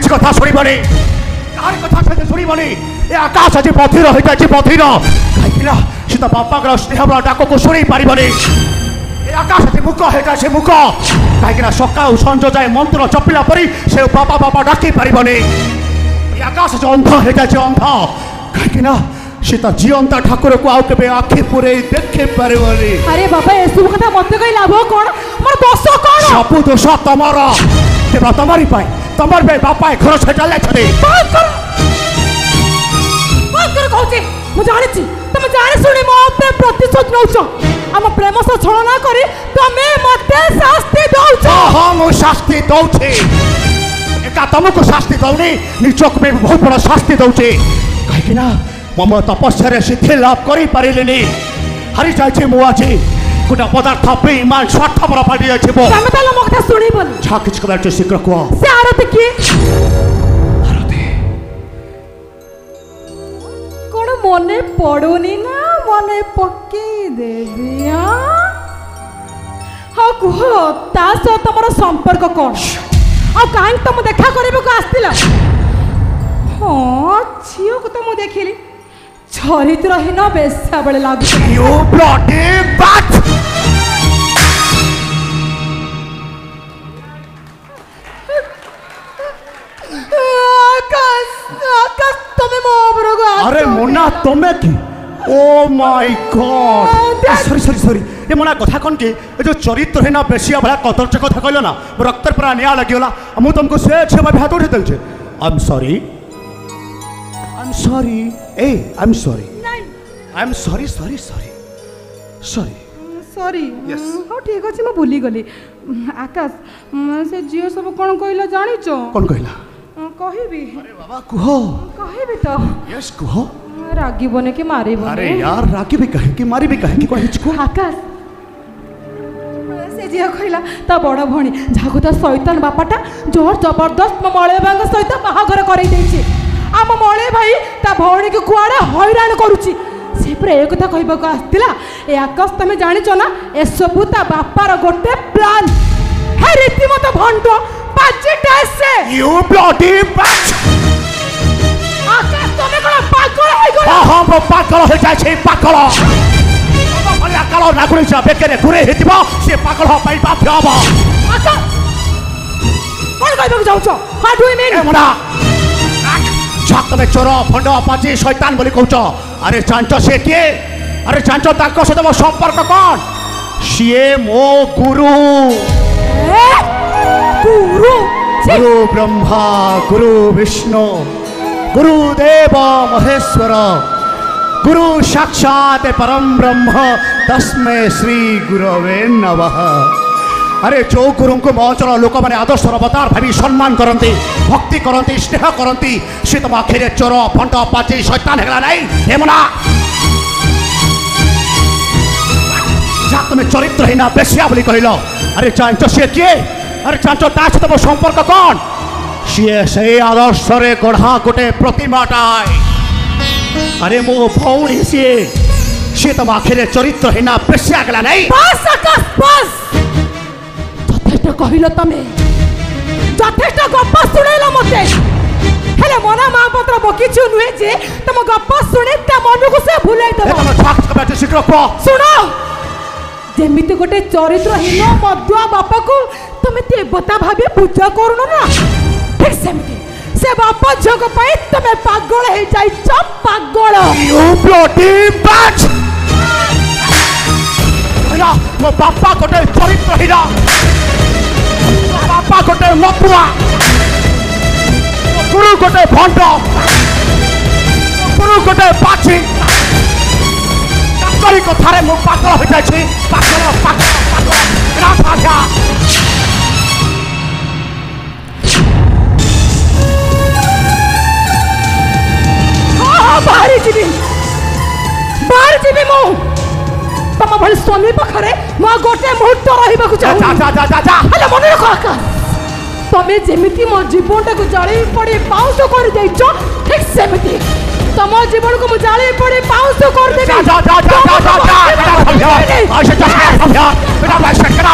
किसी कथा शुणबनी कहार कथा से शुणबनी ए आकाश आज बधिर हो जाए बधिर कहीं सी तो बापा स्नेह डाक को शुणी पारबनी ए आकाश आज मुख हो जाए मुख कहीं सका संज जाए मंत्र चपिला परी से बापा बापा डाक पारबनी आकाश आज अंध हो जाए अंध कहीं सी तो जीवंता ठाकुर को आउ के आखि पूरे देखे पारबनी। अरे बाबा ए सब कथा मत कहि लाभ कोन मोर दोष कोन सब दोष तमर केवल तमरी पाई तमर बे बापा घर छटाले छले बात कर कहूची मु जानि छी तुम जानि सुनि मो पे प्रतिशोध नउछ हम प्रेम से छलना करी तमे मते शास्ति दउछ। हां मु शास्ति दउछे एका तुमको शास्ति दउनी निचक में बहुत बड़ा शास्ति दउछे काहे कि ना मम तपस्या सिद्धि लाभ करी पारिलेनी हरि जाइछे मु आछि गोटा पदार्थ पे ईमान स्वार्थपर फाटी जाइछे बो तमे ताला मो कथा सुनि बोल छा किछ कबा शीघ्र को से आरती की आरती कोन मने पड़ोनी ना मने पक्की देबिया हा कुह ता से तमरो संपर्क कोन आ काहे तुम देखा करबे को आस्तिला हां छियो को तो मु देखिली चरित्रहीन बेस्या बड़े लागु you bloody but Akash Akash तमे मो बरगो अरे मोना तमे की oh my God sorry sorry sorry ये मोना कथा कौन के जो चरित्रहीन बेसिया भला कतरच कथा कहलो ना रक्त पर निया लगियोला मु तुमको से छे भाई हाथ उठे देल छे I am sorry A I am sorry I am sorry sorry sorry sorry sorry हाँ ठीक अच्छे मैं भूली गली आकाश से झील सब कौन कहला जानी कौन कहला कहबी अरे बाबा कुह कहबी तो यस कुह रागी बने के मारे बने अरे यार रागी भी कहे कि मारी भी कहे कि कहि छु आकाश से झील कहला ता बड़ भणी जाको ता शैतान बापाटा जोर जबरदस्त मो मळे बांग सहित बाहागर करई देछि आम मळे भाई ता भौणी के कुआडे हैरान करूछि से पर एक कथा कहबा को आस्तिला ए आकाश तमे जानिछ ना ए सबु ता बापार गोटे प्लान हे रीतिमत भंड पाचिटा से यू ब्लडी बट आकाश तमे कोन पागल होई गयो हां मो पागल हो जाय छै पागल भलिया कालो नागुरी छ बेकेरे घुरे हेतिबो से पागल हो पाई बाप हबो आकाश कोन कहबा जाउ छ हाउ डू यू मीन ए मोना छाक में चोर फंड पाची शैतान बोली कहूच अरे चांचो से किए अरे चांचो ताको से मो संपर्क कौन सीए मो गुरु गुरु गुरु ब्रह्मा गुरु विष्णु गुरुदेव महेश्वर गुरु साक्षात परम ब्रह्म तस्मै श्री गुरवे नमः। अरे जो गुरु को मौचर लोक मैंने आदर्श अवतार भावी सम्मान करती भक्ति करती स्नेह करती सी तुम आखिरे चोर फंट पाची शैतान है नहीं हेमना जा तुम चरित्रहीन बेसिया बोली कहल अरे चांच सी किए अरे चांच ता सहित मो संपर्क कौन सी से आदर्श गढ़ा गोटे प्रतिमाटाए अरे मो भौणी सी तुम आखिरे चरित्रहीन बेसिया गला नहीं बस आकाश बस यथेष्ट कहल तमे यथेष्ट गप शुणेल मते हेले मना महापात्र बकिछु नुहे जे तुम गप शुणे त मन को से भुलाई दबो तुम छाक कबे शीघ्र को सुनो जेमिति गोटे चरित्रहीन मध्य बापा को तुम देवता भाबे पूजा करनो ना ठीक सेमति से बापा जग पाई तुम पागल हे जाई छ पागल यू ब्लडी बट ना मो बापा गोटे चरित्रहीन बापा गोटे मपुआ गुरु गोटे भंड गुरु गोटे पाची ताकरी कथारे मो पागल हो जाय छी पागल पागल पागल रात आजा बाहरी जीवी मो तम भली स्वामी पाखरे मो गोटे मुहूर्त रहिबा को चाहू जा जा जा जा जा हेले मन रख आकाश तमे जेमिति मो जीवनटा को जाली पड़ी पाउस कर देछ ठीक सेमिति तम जीवन को मु जाली पड़ी पाउस कर देबी जा जा जा जा जा जा बेटा समझा ऐसे जा समझा बेटा भाई शक्कर